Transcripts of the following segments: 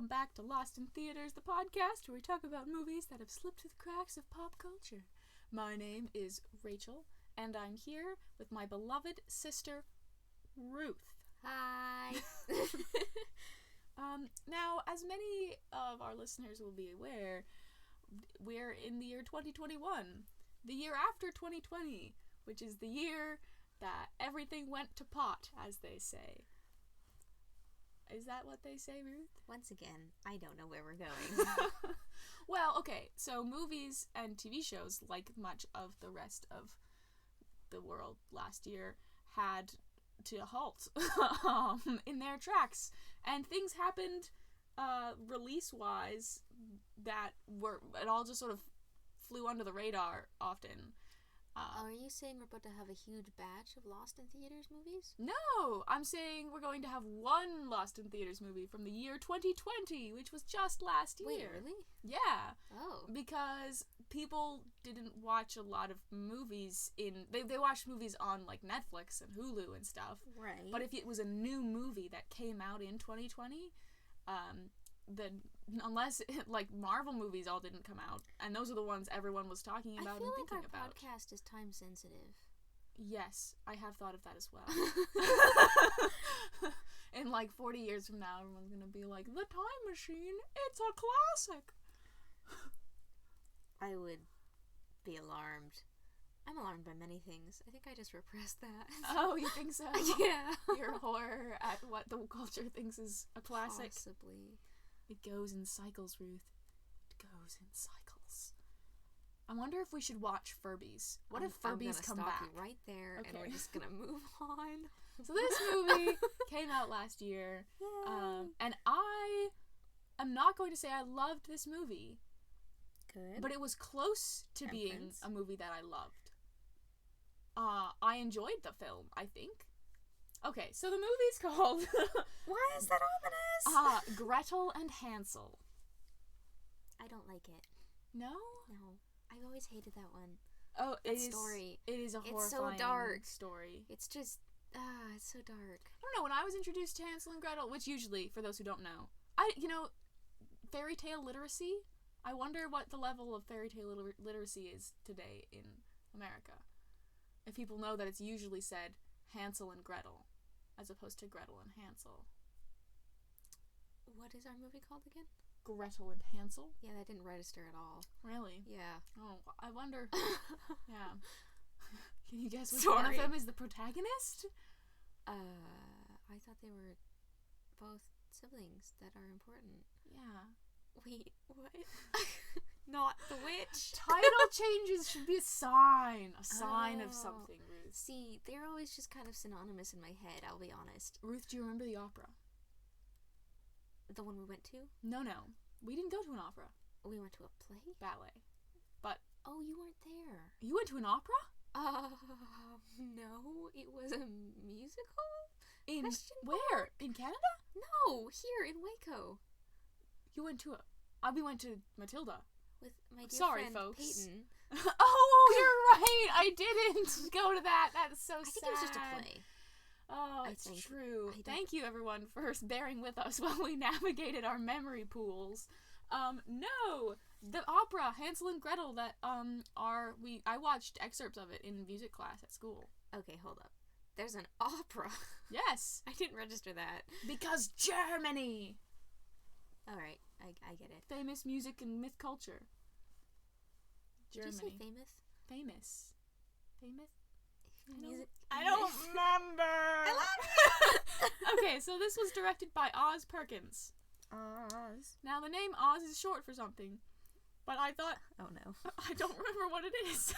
welcome back to Lost in Theaters, the podcast where we talk about movies that have slipped through the cracks of pop culture. My name is Rachel, and I'm here with my beloved sister, Ruth. Hi! Now, as many of our listeners will be aware, we're in the year 2021, the year after 2020, which is the year that everything went to pot, as they say. Is that what they say, Ruth? Once again, I don't know where we're going. Well, okay, so movies and TV shows, like much of the rest of the world last year, had to halt in their tracks. And things happened release-wise that it all just sort of flew under the radar often. Are you saying we're about to have a huge batch of Lost in Theaters movies? No! I'm saying we're going to have one Lost in Theaters movie from the year 2020, which was just last year. Wait, really? Yeah. Oh. Because people didn't watch a lot of movies they watched movies on, like, Netflix and Hulu and stuff. Right. But if it was a new movie that came out in 2020, unless like Marvel movies all didn't come out, and those are the ones everyone was talking about and thinking about. I feel like our podcast is time sensitive. Yes, I have thought of that as well. In like 40 years from now, everyone's gonna be like, "The Time Machine, it's a classic." I would be alarmed. I'm alarmed by many things. I think I just repressed that. Oh, you think so? Yeah. Your horror at what the culture thinks is a classic. Possibly. It goes in cycles, Ruth. It goes in cycles. I wonder if we should watch Furbies. What if Furbies come back? I'm gonna stop you right there, okay. And we're just gonna move on. So this movie came out last year, and I am not going to say I loved this movie. Good. But it was close to being a movie that I loved. I enjoyed the film, I think. Okay, so the movie's called... Why is that ominous? Gretel and Hansel. I don't like it. No? No. I've always hated that one. Oh, story. It is a horrifying so dark. Story. It's just... it's so dark. I don't know, when I was introduced to Hansel and Gretel, which usually, for those who don't know, fairy tale literacy, I wonder what the level of fairy tale literacy is today in America. If people know that it's usually said Hansel and Gretel, as opposed to Gretel and Hansel. What is our movie called again? Gretel and Hansel? Yeah, that didn't register at all. Really? Yeah. Oh, I wonder. Yeah. Can you guess which one of them is the protagonist? I thought they were both siblings that are important. Yeah. Wait, what? Not the witch. Title changes should be a sign of something, Ruth. See, they're always just kind of synonymous in my head, I'll be honest. Ruth, do you remember the opera? The one we went to? No. We didn't go to an opera. We went to a play? Ballet. But... Oh, you weren't there. You went to an opera? No. It was a musical? In where? In Canada? No, here in Waco. You went to we went to Matilda. With my dear friend, folks. Peyton. Oh, you're right. I didn't go to that. That's so sad. I think it was just a play. Oh, it's true. Thank you, everyone, for bearing with us while we navigated our memory pools. No, the opera Hansel and Gretel that I watched excerpts of it in music class at school. Okay, hold up. There's an opera. Yes. I didn't register that. Because Germany. All right, I get it. Famous music and myth culture. Germany. Did you say famous? Famous. Music. I don't remember. I love you. Okay, so this was directed by Oz Perkins. Oz. Now the name Oz is short for something, but I thought, oh no, I don't remember what it is.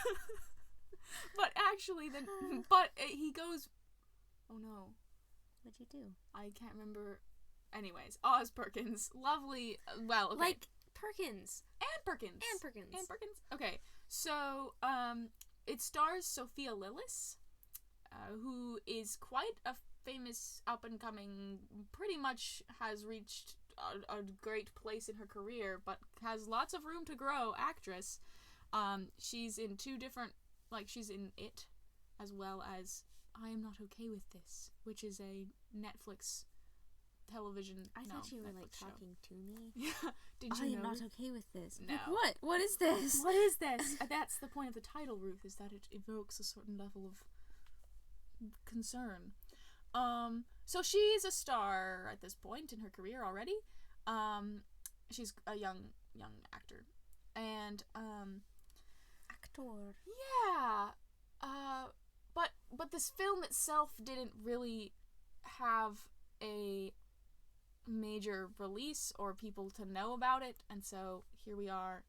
But actually, he goes. Oh no. What'd you do? I can't remember. Anyways, Oz Perkins, lovely. Well, okay. Like Perkins. Anne Perkins. Anne Perkins. Okay, so it stars Sophia Lillis, who is quite a famous up and coming. Pretty much has reached a great place in her career, but has lots of room to grow. Actress. She's in two different. She's in It, as well as I Am Not Okay With This, which is a Netflix television. I thought you were like Netflix show. talking to me. Yeah. Did I you am know? not okay with this. No. Like, what? What is this? What is this? That's the point of the title, Ruth, is that it evokes a certain level of concern. So she's a star at this point in her career already. She's a young actor. And Actor. yeah. But this film itself didn't really have a major release or people to know about it, and so here we are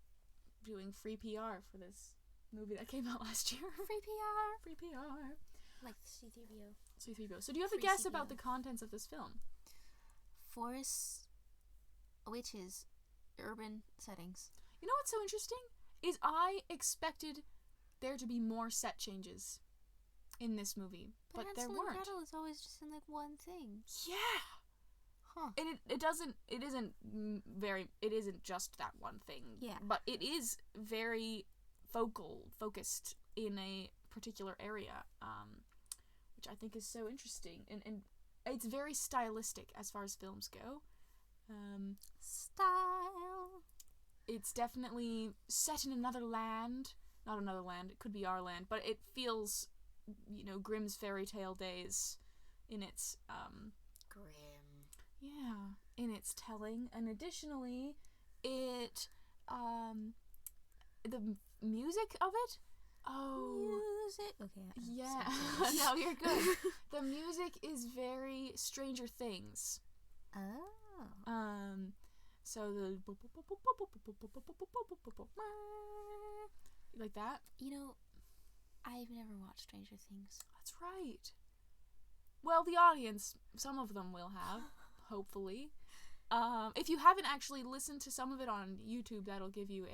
doing free PR for this movie that came out last year. Free PR. Free PR. Like C3PO. C3PO. So do you have a Free guess CPO. about the contents of this film? Forests, witches, urban settings. You know what's so interesting? Is I expected there to be more set changes in this movie, but there Hansel weren't. and Gretel is always just in like one thing. Yeah. Huh. And it isn't just that one thing. Yeah. But it is very focused in a particular area, which I think is so interesting. And it's very stylistic as far as films go. Style. It's definitely set in another land. Not another land, it could be our land, but it feels, Grimm's fairy tale days in its, Grim. yeah, in its telling. And additionally, it, the music of it, Music. Okay. yeah, sorry. no, you're good. The music is very Stranger Things. Oh. So the like that. I've never watched Stranger Things. That's right. Well, the audience, some of them will have, hopefully. If you haven't actually listened to some of it on YouTube, that'll give you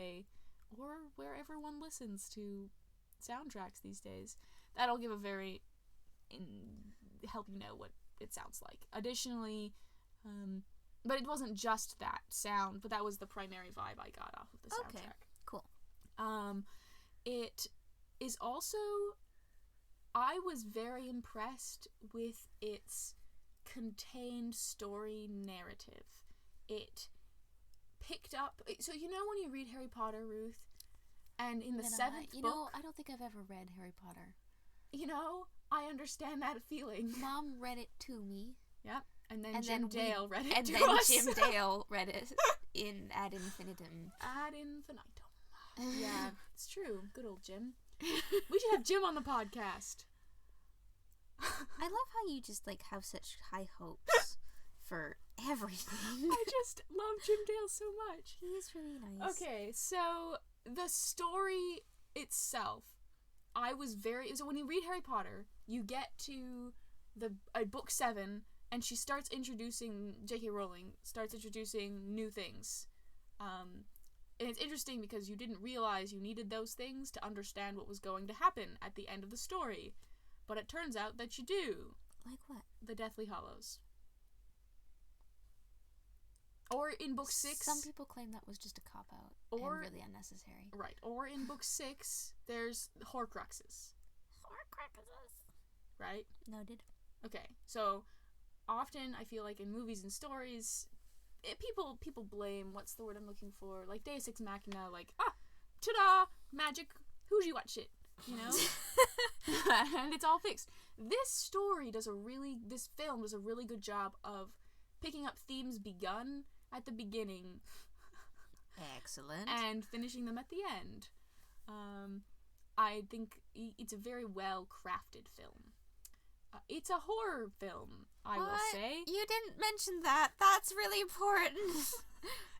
or where everyone listens to soundtracks these days, that'll give help you know what it sounds like. Additionally, but it wasn't just that sound, but that was the primary vibe I got off of the soundtrack. Okay, cool. It is also, I was very impressed with its contained story narrative. It picked up, so when you read Harry Potter, Ruth, and in the seventh book, I don't think I've ever read Harry Potter. I understand that feeling. Mom read it to me. Yep. And then Jim Dale read it and to then us. Jim Dale read it ad infinitum. Ad infinitum. Yeah, it's true. Good old Jim. We should have Jim on the podcast. I love how you just have such high hopes for everything. I just love Jim Dale so much. He's really nice. Okay, so the story itself, so when you read Harry Potter, you get to book 7, and she starts introducing, J.K. Rowling starts introducing new things. And it's interesting because you didn't realize you needed those things to understand what was going to happen at the end of the story. But it turns out that you do. Like what? The Deathly Hallows. Or in book 6... Some people claim that was just a cop-out and really unnecessary. Right. Or in book 6, there's Horcruxes. Horcruxes. Right? Noted. Okay, so often I feel like in movies and stories, people blame, what's the word I'm looking for, like Deus Ex Machina, ta-da, magic, who'd you watch it, and it's all fixed. This film does a really good job of picking up themes begun at the beginning. Excellent. And finishing them at the end. I think it's a very well crafted film. It's a horror film, I will say. You didn't mention that. That's really important.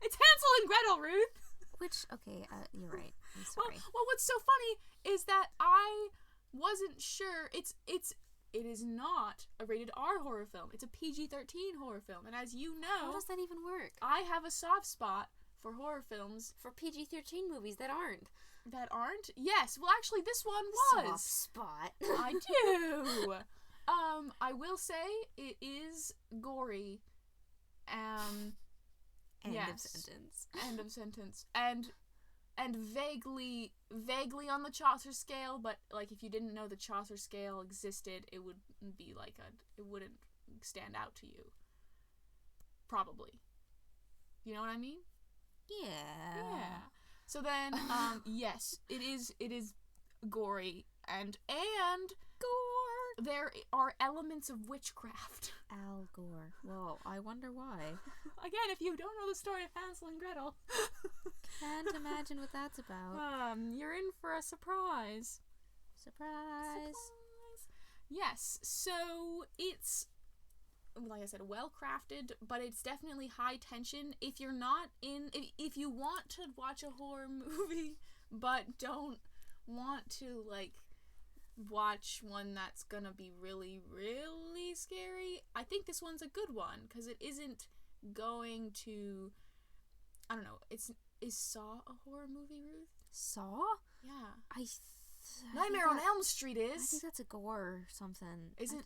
It's Hansel and Gretel, Ruth. Which, okay, you're right. I'm sorry. Well, what's so funny is that I wasn't sure. It is not a rated R horror film. It's a PG-13 horror film. And as you know... How does that even work? I have a soft spot for horror films. For PG-13 movies that aren't. That aren't? Yes. Well, actually, this one was. Soft spot. I do. I will say it is gory. End of sentence. End of sentence. And vaguely on the Chaucer scale, but if you didn't know the Chaucer scale existed, it would be it wouldn't stand out to you. probably. You know what I mean? Yeah. So then, yes, it is gory, and Gore. there are elements of witchcraft. Al Gore. Whoa, I wonder why. Again, if you don't know the story of Hansel and Gretel, Can't imagine what that's about. you're in for a surprise. Surprise. Yes, so it's, like I said, well crafted, but it's definitely high tension. If you're not if you want to watch a horror movie, but don't want to, like, watch one that's gonna be really, really scary, I think this one's a good one, because it isn't going to, I don't know, is Saw a horror movie, Ruth? Saw? Yeah. I Nightmare on Elm Street I is. think that's a gore or something. Isn't...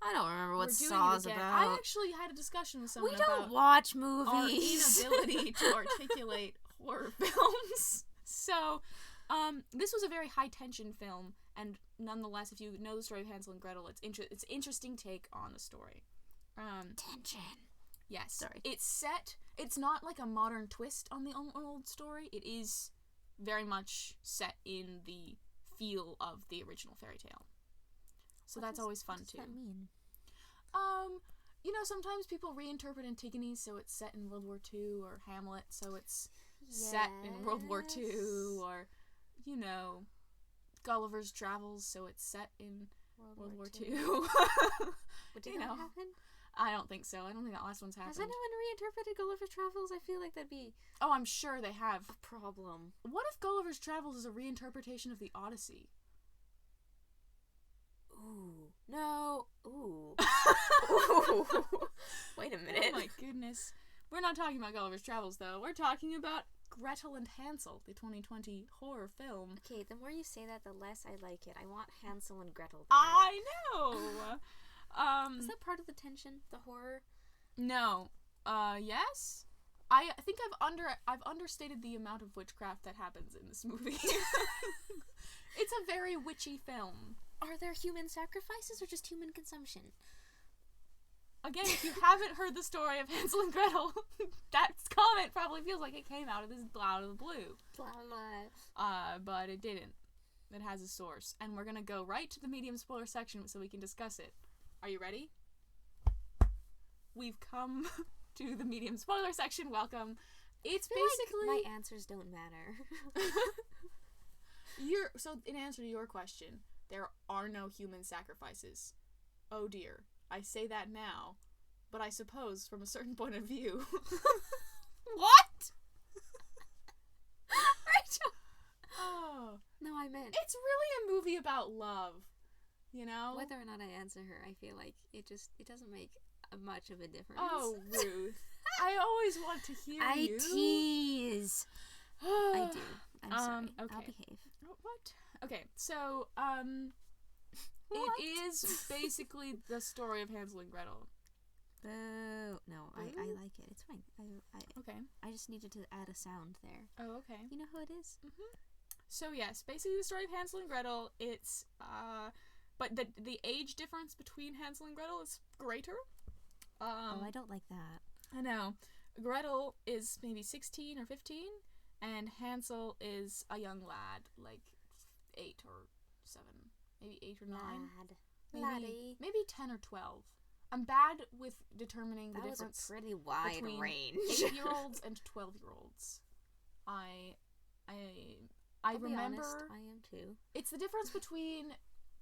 I don't remember what We're doing Saw's it again. about. I actually had a discussion with someone We don't about watch our movies. inability to articulate horror films. So, this was a very high tension film, and nonetheless, if you know the story of Hansel and Gretel, it's an interesting take on the story. Tension. Yes. Sorry. It's not like a modern twist on the old story. It is very much set in the feel of the original fairy tale. So that's always fun too. What does that mean? You know, sometimes people reinterpret Antigone, so it's set in World War II, or Hamlet, so it's set in World War II, or, you know, Gulliver's Travels, so it's set in World War II. But did You that know. happen? I don't think so. I don't think that last one's happened. Has anyone reinterpreted Gulliver's Travels? I feel like that'd be Oh, I'm sure they have. a problem. What if Gulliver's Travels is a reinterpretation of the Odyssey? Ooh. No. Ooh. Ooh. Wait a minute. Oh my goodness. We're not talking about Gulliver's Travels, though. We're talking about Gretel and Hansel, the 2020 horror film. Okay, the more you say that, the less I like it. I want Hansel and Gretel. I know! Is that part of the tension? The horror? No. Yes? I think I've understated the amount of witchcraft that happens in this movie. It's a very witchy film. Are there human sacrifices or just human consumption? Again, if you haven't heard the story of Hansel and Gretel, that comment probably feels like it came out of the blue. Blah, blah. But it didn't. It has a source. And we're gonna go right to the medium spoiler section so we can discuss it. Are you ready? We've come to the medium spoiler section. Welcome. It's basically... Like my answers don't matter. So, in answer to your question, there are no human sacrifices. Oh dear. I say that now, but I suppose from a certain point of view... What? Rachel! Oh. No, I meant... It's really a movie about love, you know? Whether or not I answer her, I feel like it doesn't make much of a difference. Oh, Ruth. I always want to hear I you. tease. I do. I'm sorry. Okay. I'll behave. What? Okay, so, What? it is basically the story of Hansel and Gretel. Boo. No, I Boo? like it. It's fine. Okay. I just needed to add a sound there. Oh, okay. You know how it is? Mm-hmm. So, yes, basically the story of Hansel and Gretel, it's, but the age difference between Hansel and Gretel is greater. Oh, I don't like that. I know. Gretel is maybe 16 or 15, and Hansel is a young lad, like 8 or 7, maybe 8 or 9. Maybe 10 or 12. I'm bad with determining the difference. That was a pretty wide between range. 8-year-olds and 12-year-olds. I I'll be remember. honest, I am too. It's the difference between,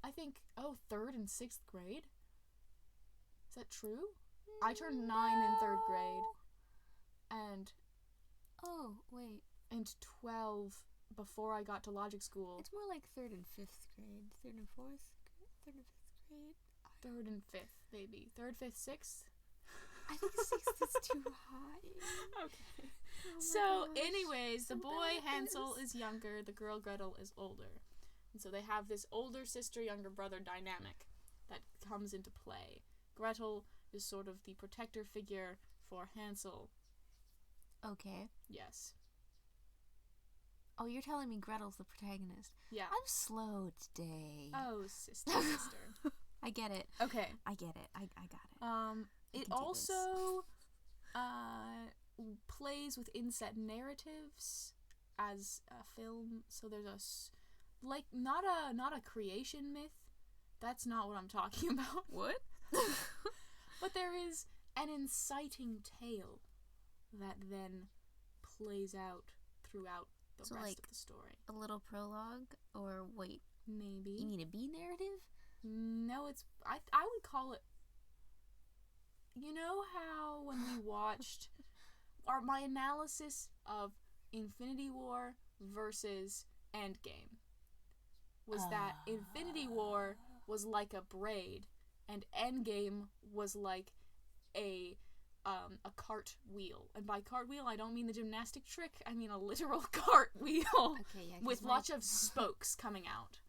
I think, 3rd and 6th grade. Is that true? I turned 9 in 3rd grade, and Oh, wait. and 12 before I got to logic school. It's more like 3rd and 5th grade. 3rd and 4th? 3rd and 5th grade? 3rd and 5th, maybe. 3rd, 5th, 6th? I think 6th is too high. Okay. Oh my So, gosh. anyways, the I'm boy bad at Hansel this. is younger, the girl Gretel is older. And so they have this older sister, younger brother dynamic that comes into play. Gretel is sort of the protector figure for Hansel. Okay. Yes. Oh, you're telling me Gretel's the protagonist. Yeah. I'm slow today. Oh, sister. I get it. Okay. I get it. I got it. It can do also plays with inset narratives as a film. So there's not a creation myth. That's not what I'm talking about. What? But there is an inciting tale that then plays out throughout the rest of the story. A little prologue, or wait, maybe. You mean a B narrative? No, it's I would call it. You know how when we watched my analysis of Infinity War versus Endgame was that Infinity War was like a braid and Endgame was like a cartwheel. And by cartwheel, I don't mean the gymnastic trick. I mean a literal cartwheel with lots of spokes coming out.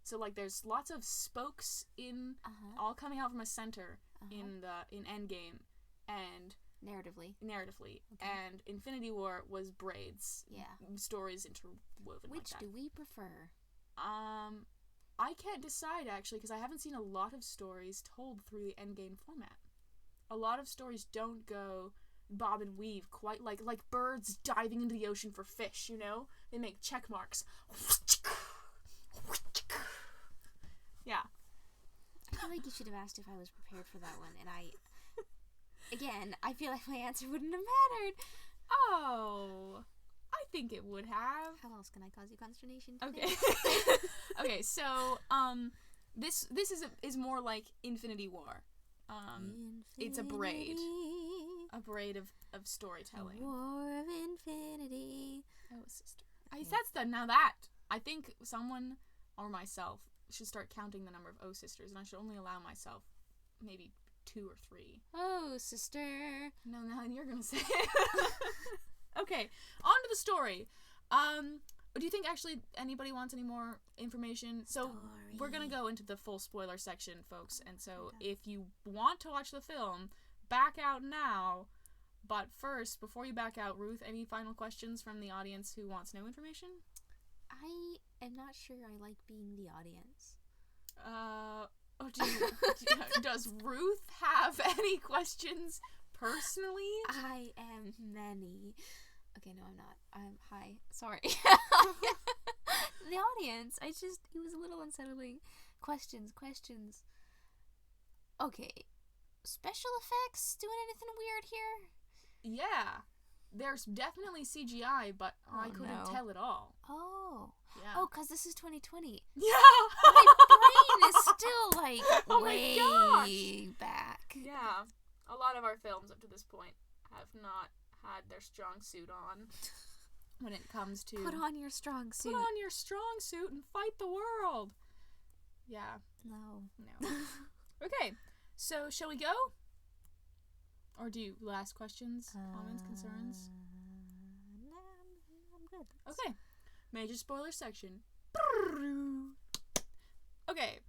So like there's lots of spokes in all coming out from a center in Endgame and narratively. Okay. And Infinity War was braids. Yeah. Stories interwoven. Which like that. do we prefer? I can't decide actually because I haven't seen a lot of stories told through the Endgame format. A lot of stories don't go bob and weave quite like birds diving into the ocean for fish, you know? They make check marks. Yeah. I feel like you should have asked if I was prepared for that one, and I feel like my answer wouldn't have mattered. Oh, I think it would have. How else can I cause you consternation today? Okay. Okay, so, this is more like Infinity War. It's a braid. A braid of storytelling. War of Infinity. Oh, sister. I think someone or myself should start counting the number of oh sisters, and I should only allow myself maybe 2 or 3. Oh, sister. No, you're gonna say it. Okay, on to the story. Do you think actually anybody wants any more information? So we're gonna go into the full spoiler section, folks, and so if you want to watch the film, back out now. But first, before you back out, Ruth, any final questions from the audience who wants no information? I am not sure I like being the audience. Does Ruth have any questions personally? I am many. Okay, no, I'm not. Hi. Sorry. The audience. It was a little unsettling. Questions. Okay. Special effects? Doing anything weird here? Yeah. There's definitely CGI, but I couldn't tell it all. Oh. Yeah. Oh, because this is 2020. Yeah! My brain is still, like, way back. Yeah. A lot of our films up to this point have not had their strong suit on when it comes to... Put on your strong suit. Put on your strong suit and fight the world. Yeah. No. Okay. So, shall we go? Or do you last questions, comments, concerns? No, I'm good. Okay. Major spoiler section. Okay.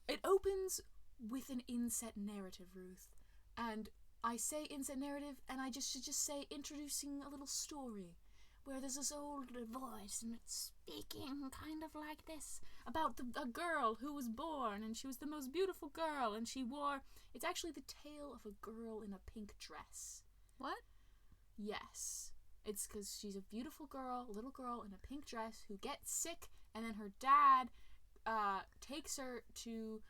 It opens with an inset narrative, Ruth. And I say inset narrative, and I should just say introducing a little story. Where there's this old voice, and it's speaking kind of like this. About a girl who was born, and she was the most beautiful girl, and she wore... It's actually the tale of a girl in a pink dress. What? Yes. It's because she's a beautiful girl, a little girl in a pink dress who gets sick, and then her dad takes her to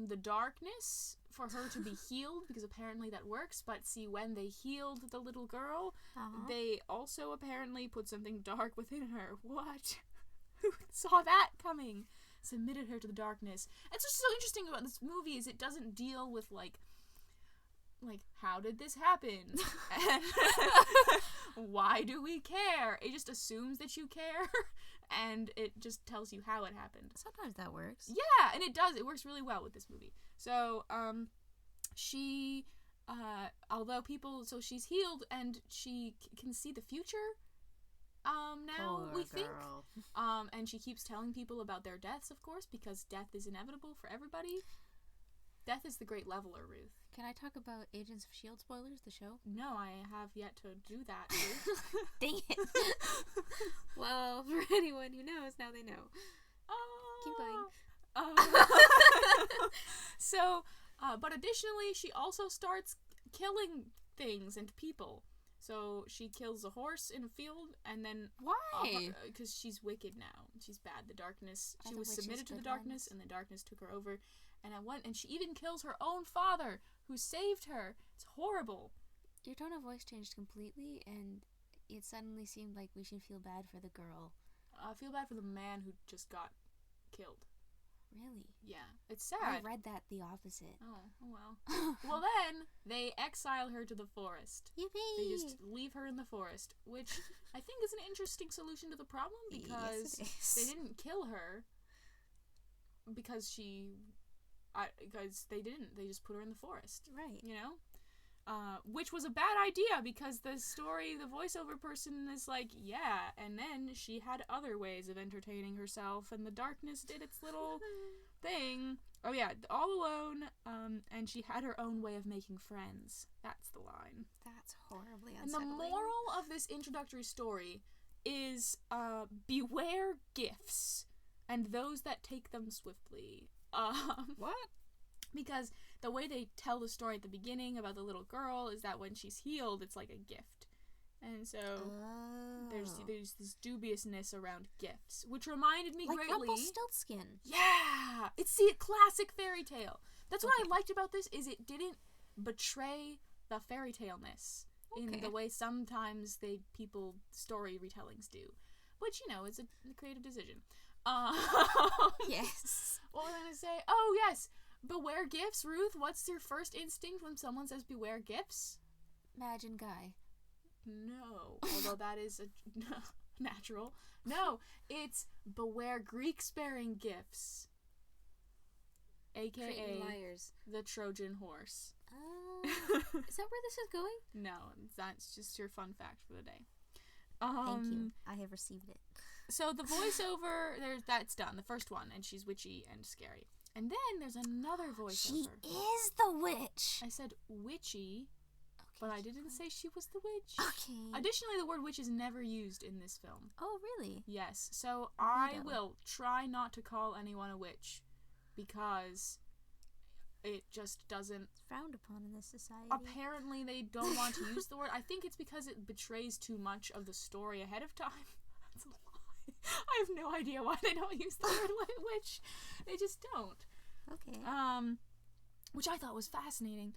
the darkness for her to be healed, because apparently that works. But see, when they healed the little girl, they also apparently put something dark within her. What? Who saw that coming? Submitted her to the darkness. It's just so interesting about this movie is it doesn't deal with like how did this happen? And why do we care? It just assumes that you care, and it just tells you how it happened. Sometimes that works. Yeah, and it does. It works really well with this movie. So, she, so she's healed, and she can see the future, now, Poor we think. girl. And she keeps telling people about their deaths, of course, because death is inevitable for everybody. Death is the great leveler, Ruth. Can I talk about Agents of S.H.I.E.L.D. spoilers, the show? No, I have yet to do that, Ruth. Dang it. Well, for anyone who knows, now they know. Keep going. So, but additionally, she also starts killing things and people. So she kills a horse in a field, and then Why? because she's wicked now. She's bad. The darkness. Are She the was witches submitted to the good darkness, ones? and the darkness took her over. And she even kills her own father, who saved her. It's horrible. Your tone of voice changed completely, and it suddenly seemed like we should feel bad for the girl. I feel bad for the man who just got killed. Really? Yeah, it's I sad. read that the opposite. Oh well. Well then, they exile her to the forest. Yippee! They just leave her in the forest, which I think is an interesting solution to the problem, because Yes, it is. they didn't kill her because they didn't. They just put her in the forest, Right. you know? Which was a bad idea, because the voiceover person is like, yeah, and then she had other ways of entertaining herself, and the darkness did its little thing. Oh yeah, all alone, and she had her own way of making friends. That's the line. That's horribly And the unsettling. moral of this introductory story is, beware gifts, and those that take them swiftly. What? Because the way they tell the story at the beginning about the little girl is that when she's healed, it's like a gift. And so there's this dubiousness around gifts, which reminded me like greatly. Rumpelstiltskin. Yeah! It's the classic fairy tale. That's what I liked about this, is it didn't betray the fairy tale-ness in the way sometimes people story retellings do. Which, you know, is a creative decision. Yes. What was I going to say? Oh, yes! Beware gifts, Ruth. What's your first instinct when someone says beware gifts? Imagine Guy. No. Although that is natural. No, it's beware Greek-sparing gifts. Cretin AKA liars. the Trojan horse. Is that where this is going? No, that's just your fun fact for the day. Thank you. I have received it. So the voiceover, that's done. The first one, and she's witchy and scary. And then there's another voiceover. She is the witch. I said witchy, but I didn't say she was the witch. Okay. Additionally, the word witch is never used in this film. Oh, really? Yes, so I Neato. will try not to call anyone a witch, because it just doesn't... It's frowned upon in this society. Apparently they don't want to use the word. I think it's because it betrays too much of the story ahead of time. That's a lie. I have no idea why they don't use the word witch. They just don't. Okay. Which I thought was fascinating.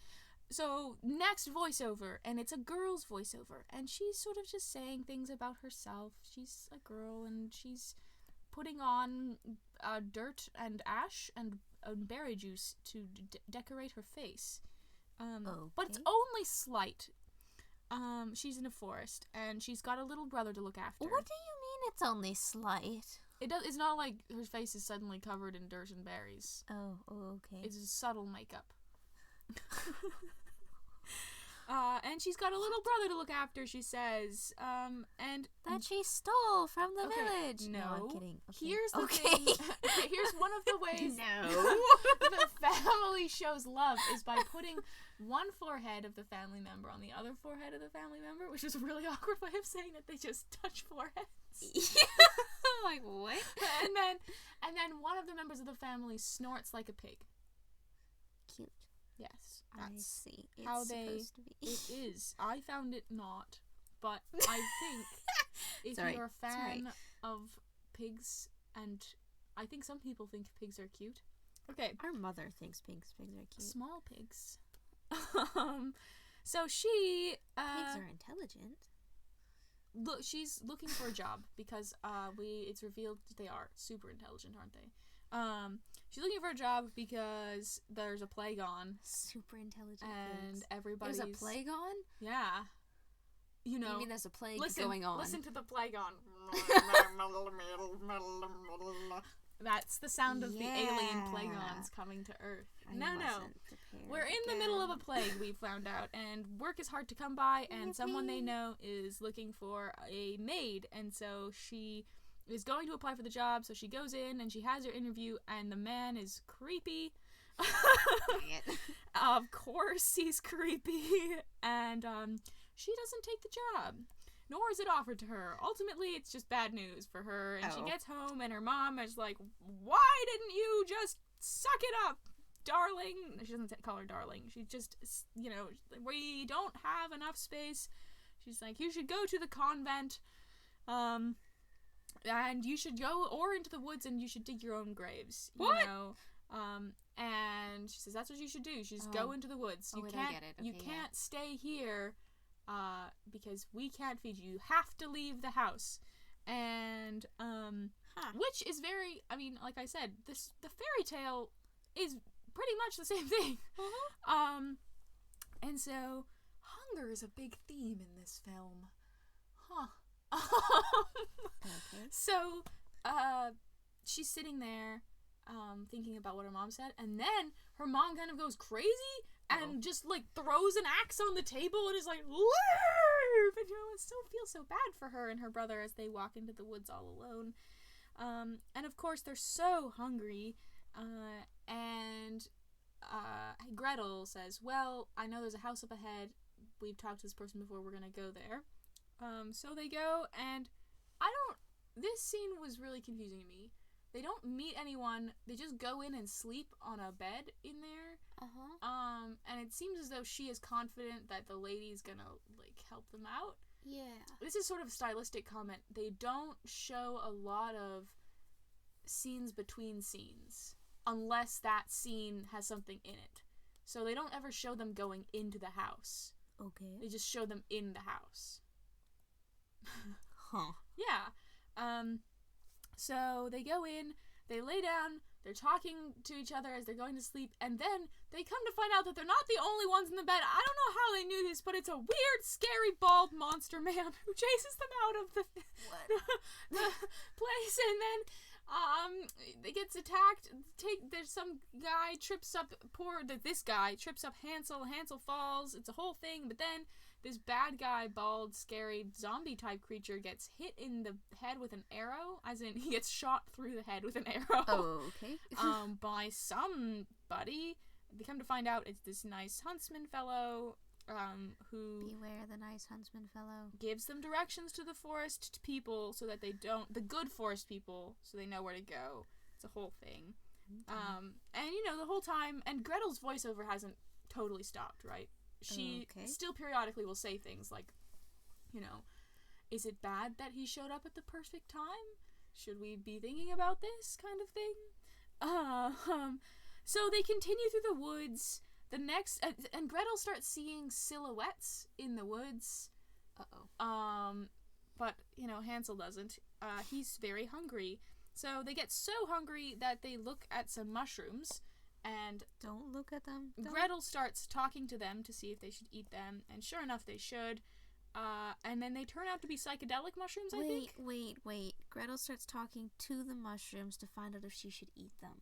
So, next voiceover, and it's a girl's voiceover, and she's sort of just saying things about herself. She's a girl, and she's putting on dirt and ash and berry juice to decorate her face. But it's only slight. She's in a forest, and she's got a little brother to look after. What do you mean it's only slight? It's not like her face is suddenly covered in dirt and berries. Oh, okay. It's a subtle makeup. And she's got a little brother to look after, she says. And that she stole from the Okay, village. no. I'm kidding. Okay. Here's the okay. thing. Okay, here's one of the ways No. the family shows love is by putting one forehead of the family member on the other forehead of the family member, which is a really awkward way of saying that they just touch foreheads. Like what? and then one of the members of the family snorts like a pig. Cute. Yes, I that's see. It's how they. supposed to be. It is. I found it not, but I think if Sorry, you're a fan sorry. of pigs, and I think some people think pigs are cute. Okay, Our mother thinks pigs are cute. small pigs. So she Pigs are intelligent. look. She's looking for a job because it's revealed that they are super intelligent, aren't they? She's looking for a job because there's a plague on, Super intelligent and pigs. everybody's There's a plague on? Yeah, you know. You mean there's a plague listen, going on? Listen to the plague on. That's the sound of the alien Plagons coming to Earth. I No. wasn't prepared We're in the middle of a again. plague, we found out, and work is hard to come by, and someone they know is looking for a maid, and so she is going to apply for the job, so she goes in, and she has her interview, and the man is creepy. Dang it. Of course he's creepy, and she doesn't take the job, nor is it offered to her. Ultimately, it's just bad news for her, and she Oh. gets home, and her mom is like, why didn't you just suck it up? darling. She doesn't call her darling. She just, we don't have enough space. She's like, you should go to the convent, and you should go or into the woods and you should dig your own graves. What? And she says that's what you should do. She says go into the woods. You can't. I get it. Okay, you can't stay here, because we can't feed you. You have to leave the house. And which is very. I mean, like I said, the fairy tale is pretty much the same thing. And so hunger is a big theme in this film. Okay. So, she's sitting there, thinking about what her mom said, and then her mom kind of goes crazy and just, like, throws an axe on the table and is like, leave! And, it still feels so bad for her and her brother as they walk into the woods all alone. And, of course, they're so hungry, and Gretel says, well, I know there's a house up ahead. We've talked to this person before. We're gonna go there. So they go, and this scene was really confusing to me. They don't meet anyone. They just go in and sleep on a bed in there. And it seems as though she is confident that the lady's gonna, like, help them out. Yeah. This is sort of a stylistic comment. They don't show a lot of scenes between scenes unless that scene has something in it. So they don't ever show them going into the house. Okay. They just show them in the house. Huh. Yeah. So they go in, they lay down, they're talking to each other as they're going to sleep, and then they come to find out that they're not the only ones in the bed. I don't know how they knew this, but it's a weird, scary, bald monster man who chases them out of the place, and then they gets attacked. There's some guy trips up this guy trips up Hansel. Hansel falls. It's a whole thing. But then this bad guy, bald, scary zombie type creature gets hit in the head with an arrow, as in he gets shot through the head with an arrow. Oh, okay. By somebody. They come to find out it's this nice huntsman fellow. Who beware the nice huntsman fellow gives them directions to the forest people so that the good forest people, so they know where to go. It's a whole thing. And the whole time, and Gretel's voiceover hasn't totally stopped, right? She still periodically will say things like, is it bad that he showed up at the perfect time? Should we be thinking about this kind of thing? So they continue through the woods. The next, and Gretel starts seeing silhouettes in the woods. But, Hansel doesn't. He's very hungry. So they get so hungry that they look at some mushrooms, and don't look at them. Gretel starts talking to them to see if they should eat them, and sure enough, they should. And then they turn out to be psychedelic mushrooms, I think. Wait. Gretel starts talking to the mushrooms to find out if she should eat them.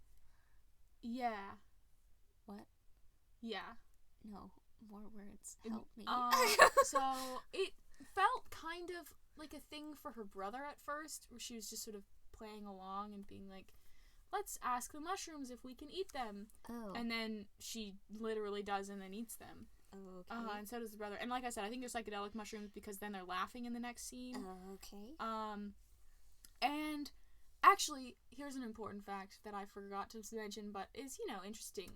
Yeah. What? Yeah. No, more words. Help me. So it felt kind of like a thing for her brother at first, where she was just sort of playing along and being like, let's ask the mushrooms if we can eat them. Oh. And then she literally does and then eats them. Okay. And so does the brother. And like I said, I think they're psychedelic mushrooms because then they're laughing in the next scene. Okay. And actually, here's an important fact that I forgot to mention, but is, interesting.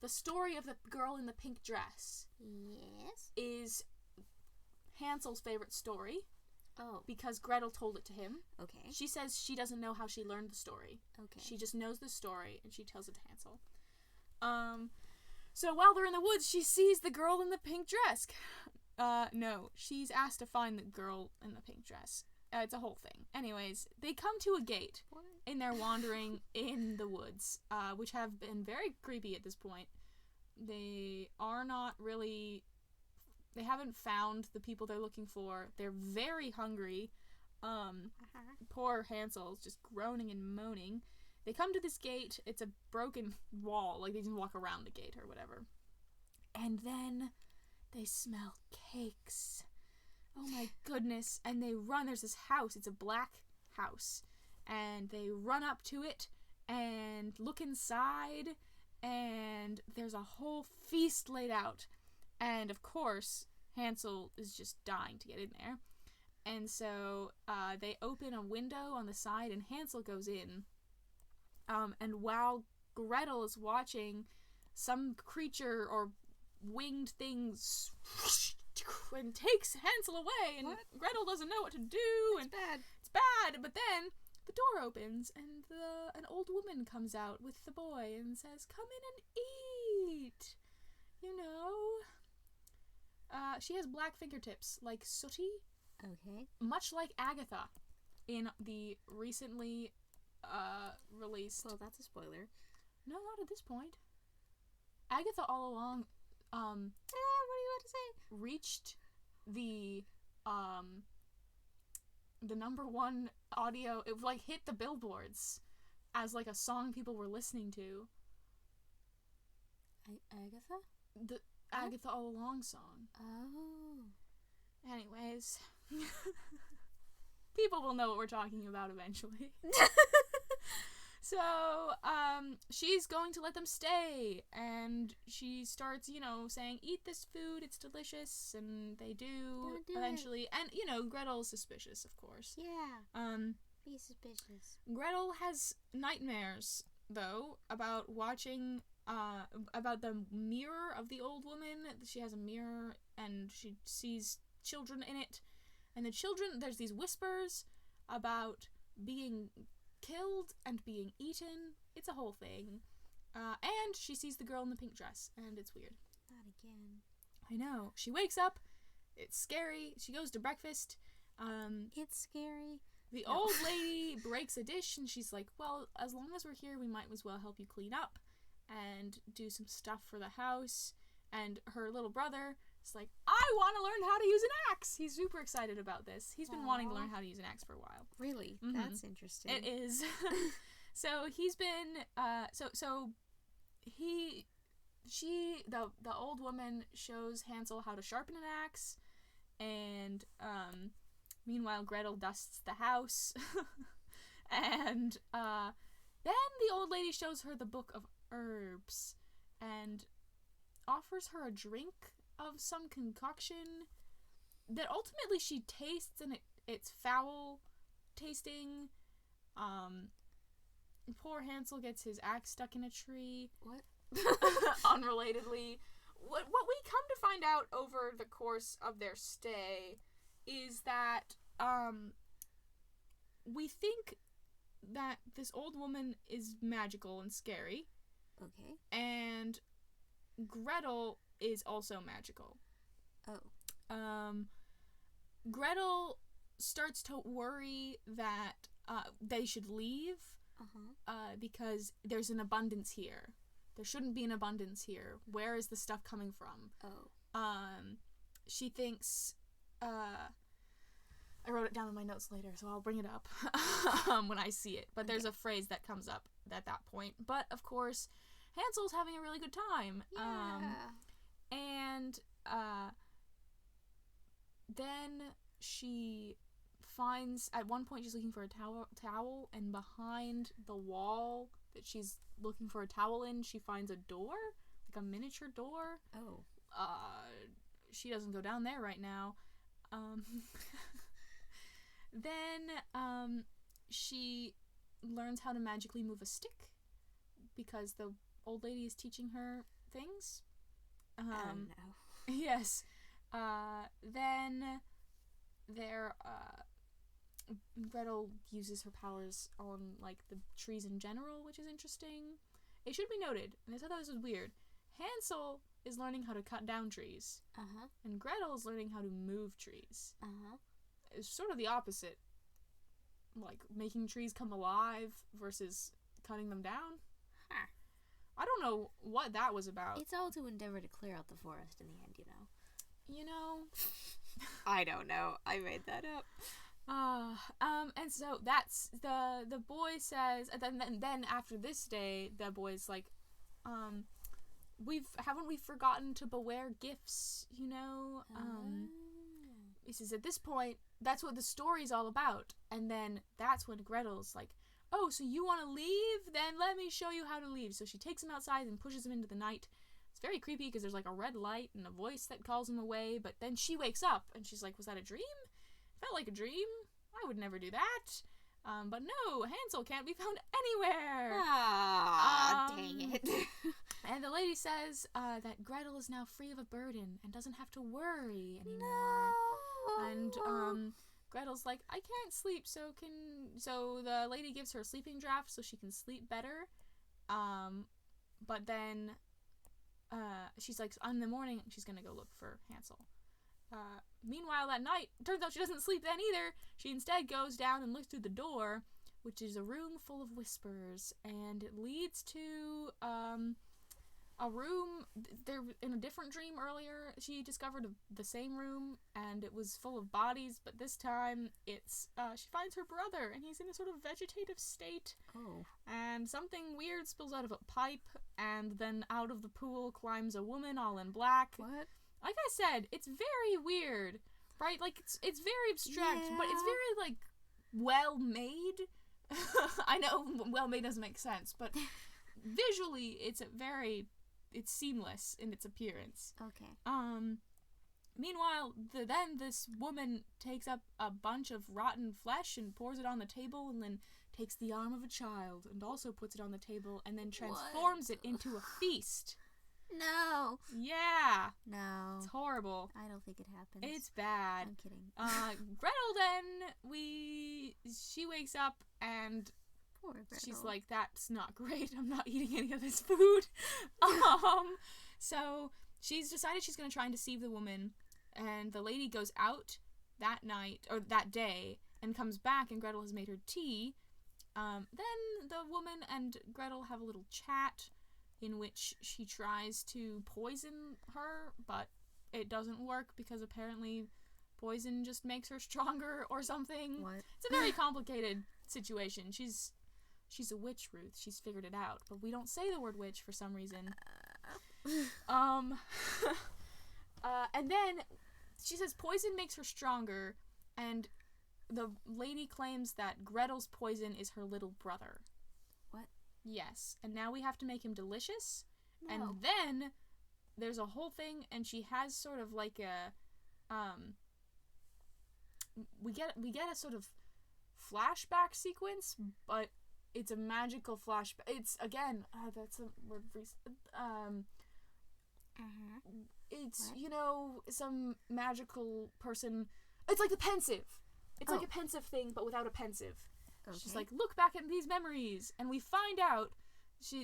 The story of the girl in the pink dress. Yes. Is Hansel's favorite story. Oh. Because Gretel told it to him. Okay. She says she doesn't know how she learned the story. Okay. She just knows the story, and she tells it to Hansel. So while they're in the woods, she sees the girl in the pink dress. No. She's asked to find the girl in the pink dress. It's a whole thing. Anyways, they come to a gate in their wandering in the woods, which have been very creepy at this point. They are not really... They haven't found the people they're looking for. They're very hungry. Poor Hansel's just groaning and moaning. They come to this gate. It's a broken wall. Like, they didn't walk around the gate or whatever. And then they smell cakes. Oh my goodness. And they run. There's this house. It's a black house. And they run up to it and look inside. And there's a whole feast laid out. And of course, Hansel is just dying to get in there. And so they open a window on the side and Hansel goes in. And while Gretel is watching some creature or winged things and takes Hansel away, and Gretel doesn't know what to do. It's bad. It's bad, but then the door opens and an old woman comes out with the boy and says, "Come in and eat." You know. She has black fingertips, like Sooty. Okay. Much like Agatha in the recently released... Well, that's a spoiler. No, not at this point. Agatha all along, what are you about to say? reached the #1 audio. It, like, hit the billboards as, like, a song people were listening to. Agatha? The Agatha All Along song. Oh. Anyways. People will know what we're talking about eventually. So, she's going to let them stay, and she starts, saying, "Eat this food, it's delicious," and they do eventually. And, Gretel's suspicious, of course. Yeah. Be suspicious. Gretel has nightmares, though, about watching, about the mirror of the old woman. She has a mirror, and she sees children in it. And the children, there's these whispers about being killed and being eaten. It's a whole thing. And she sees the girl in the pink dress, and it's weird. Not again. I know. She wakes up. It's scary. She goes to breakfast. It's scary. The old lady breaks a dish, and she's like, "Well, as long as we're here, we might as well help you clean up and do some stuff for the house." And her little brother is like, "I want to learn how to use an axe." He's super excited about this. He's been wanting to learn how to use an axe for a while. Really? Mm-hmm. That's interesting. It is. So he's been, the old woman shows Hansel how to sharpen an axe, and, meanwhile Gretel dusts the house, and, then the old lady shows her the book of herbs, and offers her a drink of some concoction that ultimately she tastes, and it's foul tasting. Poor Hansel gets his axe stuck in a tree. What? Unrelatedly. What we come to find out over the course of their stay is that we think that this old woman is magical and scary. Okay. And Gretel is also magical. Oh. Gretel starts to worry that they should leave because there's an abundance here. There shouldn't be an abundance here. Where is the stuff coming from? Oh. She thinks... I wrote it down in my notes later, so I'll bring it up when I see it. But there's a phrase that comes up at that point. But, of course, Hansel's having a really good time. Yeah. And then she finds... At one point, she's looking for a towel, and behind the wall that she's looking for a towel in, she finds a door, like a miniature door. Oh. She doesn't go down there right now. Then she learns how to magically move a stick because the old lady is teaching her things. No. Yes. Then Gretel uses her powers on, like, the trees in general, which is interesting. It should be noted, and I thought this was weird, Hansel is learning how to cut down trees. And Gretel is learning how to move trees. It's sort of the opposite. Like, making trees come alive versus cutting them down. Huh. I don't know what that was about. It's all to endeavor to clear out the forest in the end, you know. You know? I don't know. I made that up. And so that's the boy says, and then after this day, the boy's like, haven't we forgotten to beware gifts, you know? He says at this point, that's what the story's all about. And then that's when Gretel's like, "Oh, so you want to leave? Then let me show you how to leave." So she takes him outside and pushes him into the night. It's very creepy because there's like a red light and a voice that calls him away. But then she wakes up and she's like, "Was that a dream? Felt like a dream. I would never do that." But no, Hansel can't be found anywhere. Dang it. And the lady says that Gretel is now free of a burden and doesn't have to worry anymore. No. And Gretel's like, I can't sleep, so the lady gives her a sleeping draft so she can sleep better. But then she's like, in the morning she's gonna go look for Hansel. Meanwhile, that night, turns out she doesn't sleep then either. She instead goes down and looks through the door, which is a room full of whispers, and it leads to a room. There, in a different dream earlier, she discovered the same room, and it was full of bodies, but this time it's she finds her brother, and he's in a sort of vegetative state. Oh. And something weird spills out of a pipe, and then out of the pool climbs a woman all in black. What? Like I said, it's very weird, right? Like, it's very abstract, but it's very, like, well-made. I know well-made doesn't make sense, but visually, it's seamless in its appearance. Okay. Meanwhile, then this woman takes up a bunch of rotten flesh and pours it on the table, and then takes the arm of a child and also puts it on the table, and then transforms it into a feast. No. Yeah. No. It's horrible. I don't think it happens. It's bad. I'm kidding. Gretel then, she wakes up and Poor Gretel. she's like, that's not great. I'm not eating any of this food. So she's decided she's going to try and deceive the woman, and the lady goes out that night, or that day, and comes back, and Gretel has made her tea. Then the woman and Gretel have a little chat, in which she tries to poison her, but it doesn't work because apparently poison just makes her stronger or something. What? It's a very complicated situation. She's a witch, Ruth. She's figured it out, but we don't say the word witch for some reason. And then she says poison makes her stronger, and the lady claims that Gretel's poison is her little brother. What? Yes, and now we have to make him delicious. No. And then there's a whole thing, and she has sort of like a we get a sort of flashback sequence, but it's a magical flashback. It's again, that's a word for it's What? you know, some magical person. It's like the pensive. It's like a pensive thing, but without a pensive. Okay. She's like, look back at these memories, and we find out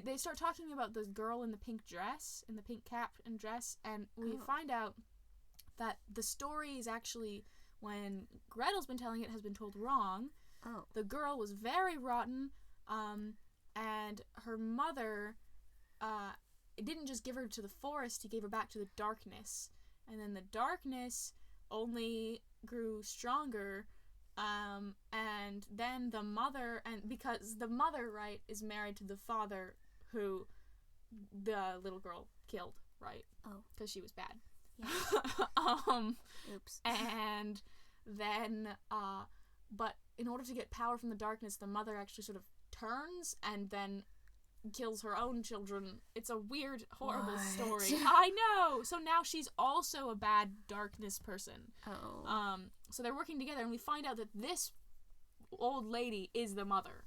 they start talking about the girl in the pink dress, in the pink cap and dress, and we find out that the story is actually, when Gretel's been telling it, has been told wrong. Oh. The girl was very rotten, and her mother didn't just give her to the forest, he gave her back to the darkness, and then the darkness only grew stronger. And then the mother, and because the mother, right, is married to the father who the little girl killed, right? Oh. Because she was bad. Yeah. Oops. And then, but in order to get power from the darkness, the mother actually sort of turns and then kills her own children. It's a weird, horrible story. I know! So now she's also a bad darkness person. Oh. So they're working together, and we find out that this old lady is the mother,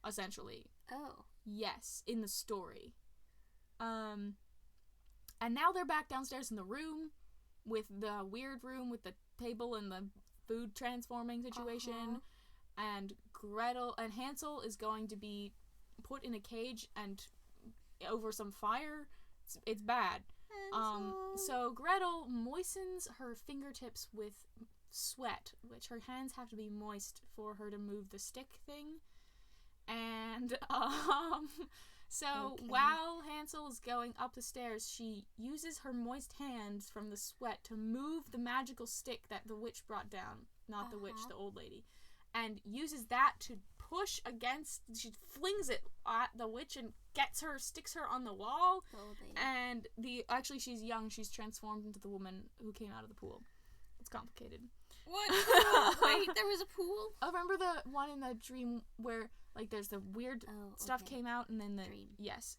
essentially. Oh. Yes, in the story. And now they're back downstairs in the room, with the weird room with the table and the food transforming situation. And Gretel and Hansel is going to be put in a cage and over some fire. It's bad. So Gretel moistens her fingertips with sweat, which her hands have to be moist for her to move the stick thing. And while Hansel is going up the stairs, she uses her moist hands from the sweat to move the magical stick that the witch brought down. Not the witch, the old lady. And uses that to push against, she flings it at the witch and sticks her on the wall. The old lady. And actually she's young, she's transformed into the woman who came out of the pool. It's complicated. What? Wait, there was a pool? Oh, remember the one in the dream where, like, there's the weird stuff came out, and then the dream. Yes.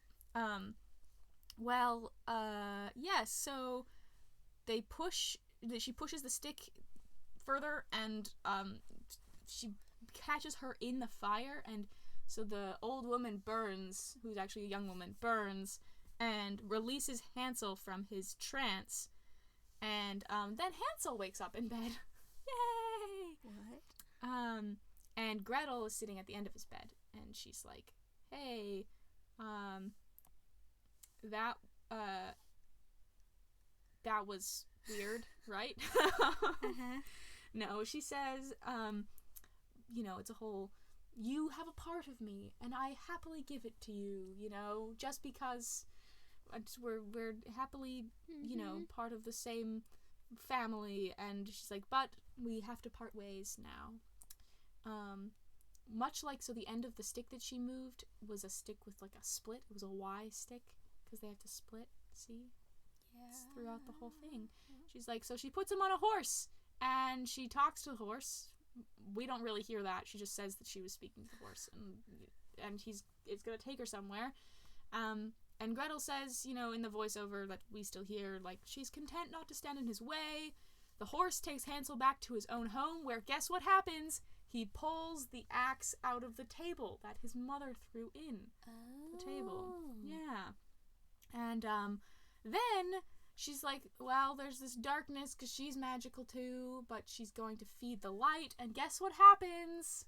Yes, so she pushes the stick further, and she catches her in the fire, and so the old woman burns, who's actually a young woman, burns, and releases Hansel from his trance, and then Hansel wakes up in bed. Yay! What? And Gretel is sitting at the end of his bed, and she's like, hey, that was weird, right? Uh-huh. No, she says, it's a whole, you have a part of me, and I happily give it to you, just because we're happily, part of the same family. And she's like, but we have to part ways now. Much like, so the end of the stick that she moved was a stick with like a split. It was a Y stick, because they have to split, see? Yeah. It's throughout the whole thing. She's like, so she puts him on a horse, and she talks to the horse. We don't really hear that. She just says that she was speaking to the horse, and it's gonna take her somewhere. And Gretel says, in the voiceover that we still hear, like, she's content not to stand in his way. The horse takes Hansel back to his own home, where guess what happens? He pulls the axe out of the table that his mother threw in the table. Yeah. And then she's like, well, there's this darkness because she's magical too, but she's going to feed the light. And guess what happens?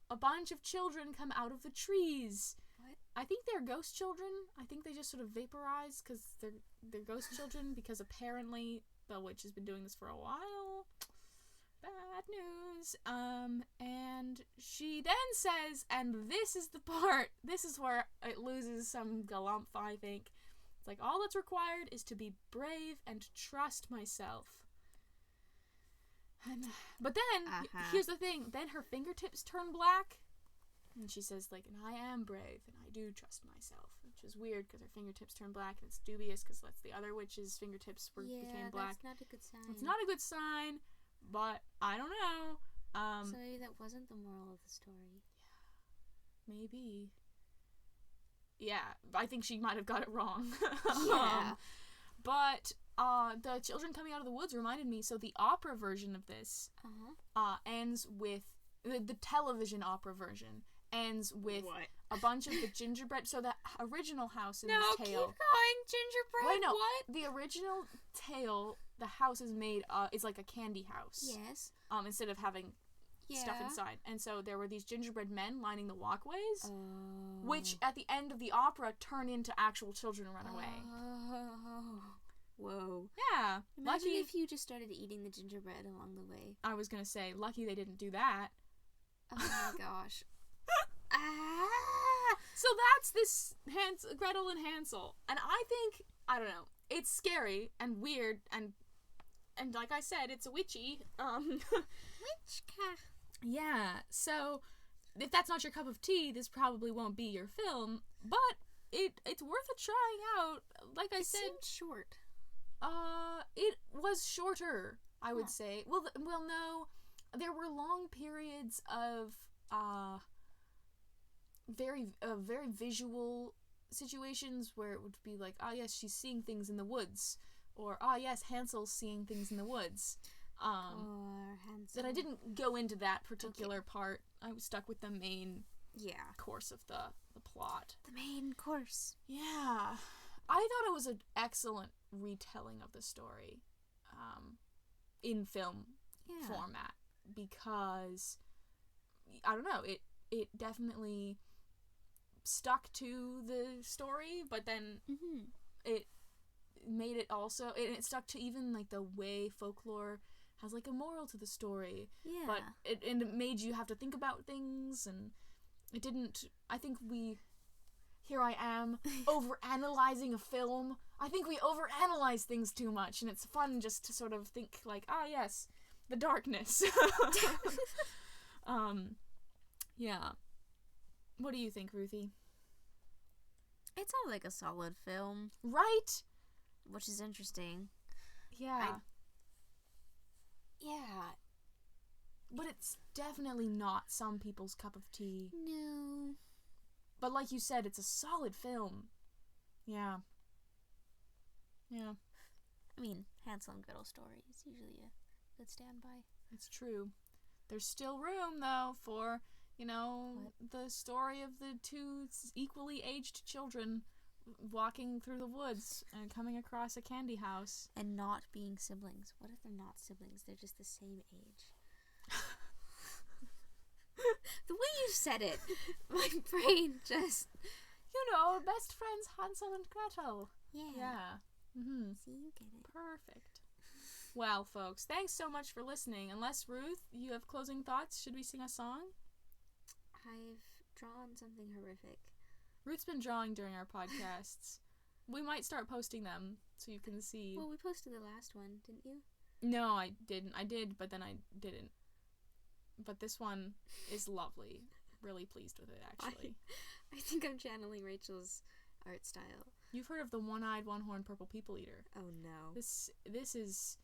A bunch of children come out of the trees. What? I think they're ghost children. I think they just sort of vaporize because they're ghost children, because apparently the witch has been doing this for a while. Bad news. And she then says, and this is the part, this is where it loses some galumph, I think. It's like, all that's required is to be brave and trust myself. But then, here's the thing, then her fingertips turn black, and she says, like, and I am brave, and I do trust myself, which is weird, because her fingertips turn black, and it's dubious, because that's the other witch's fingertips became black. That's not a good sign. It's not a good sign, but I don't know. So maybe that wasn't the moral of the story. Yeah, maybe. Yeah, I think she might have got it wrong. Yeah. But the children coming out of the woods reminded me, so the opera version of this ends with, the television opera version ends with a bunch of the gingerbread. So the original house in this tale. Keep going, gingerbread. Wait, no. What? The original tale, the house is made, is like a candy house. Yes. Instead of having stuff inside. And so there were these gingerbread men lining the walkways, which at the end of the opera turn into actual children and run away. Whoa. Yeah. Imagine lucky, if you just started eating the gingerbread along the way. I was gonna say, lucky they didn't do that. Oh my gosh. So that's this Gretel and Hansel. And I think, I don't know, it's scary and weird, and like I said, it's a witchy. Witchka. Yeah, so if that's not your cup of tea, this probably won't be your film, but it's worth a trying out. Like I said, seemed short. It was shorter, I would say. Well, no, there were long periods of very visual situations where it would be like, oh yes, she's seeing things in the woods, or oh yes, Hansel's seeing things in the woods. Or Hansel. That I didn't go into that particular part. I was stuck with the main course of the plot. The main course. Yeah. I thought it was an excellent retelling of the story in film format, because I don't know, it definitely stuck to the story, but then it made it also, it stuck to even like the way folklore has like a moral to the story. Yeah. But it made you have to think about things, and it didn't, I think here I am, overanalyzing a film. I think we overanalyze things too much, and it's fun just to sort of think like, ah yes, the darkness. Yeah. What do you think, Ruthie? It sounds like a solid film. Right? Which is interesting. Yeah. Yeah. But it's definitely not some people's cup of tea. No. But like you said, it's a solid film. Yeah. Yeah. I mean, Hansel and Gretel story is usually a good standby. It's true. There's still room, though, for, the story of the two equally aged children walking through the woods and coming across a candy house. And not being siblings. What if they're not siblings? They're just the same age. The way you said it, my brain just... Best friends Hansel and Gretel. Yeah. Mm-hmm. See, you get it. Perfect. Well, folks, thanks so much for listening. Unless, Ruth, you have closing thoughts, should we sing a song? I've drawn something horrific. Ruth's been drawing during our podcasts. We might start posting them so you can see. Well, we posted the last one, didn't you? No, I didn't. I did, but then I didn't. But this one is lovely. Really pleased with it, actually. I think I'm channeling Rachel's art style. You've heard of the one-eyed, one-horned purple people eater. Oh, no. This is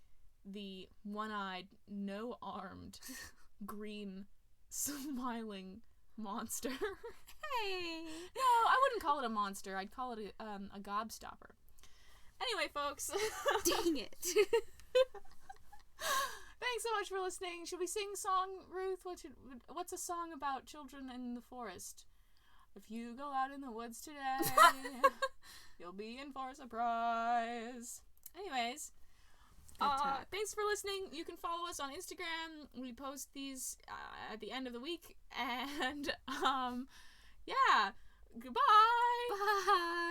the one-eyed, no-armed, green, smiling monster. Hey! No, I wouldn't call it a monster. I'd call it a gobstopper. Anyway, folks. Dang it. Thanks so much for listening. Should we sing song, Ruth? What's a song about children in the forest? If you go out in the woods today, you'll be in for a surprise. Anyways, thanks for listening. You can follow us on Instagram. We post these at the end of the week. And, yeah. Goodbye. Bye.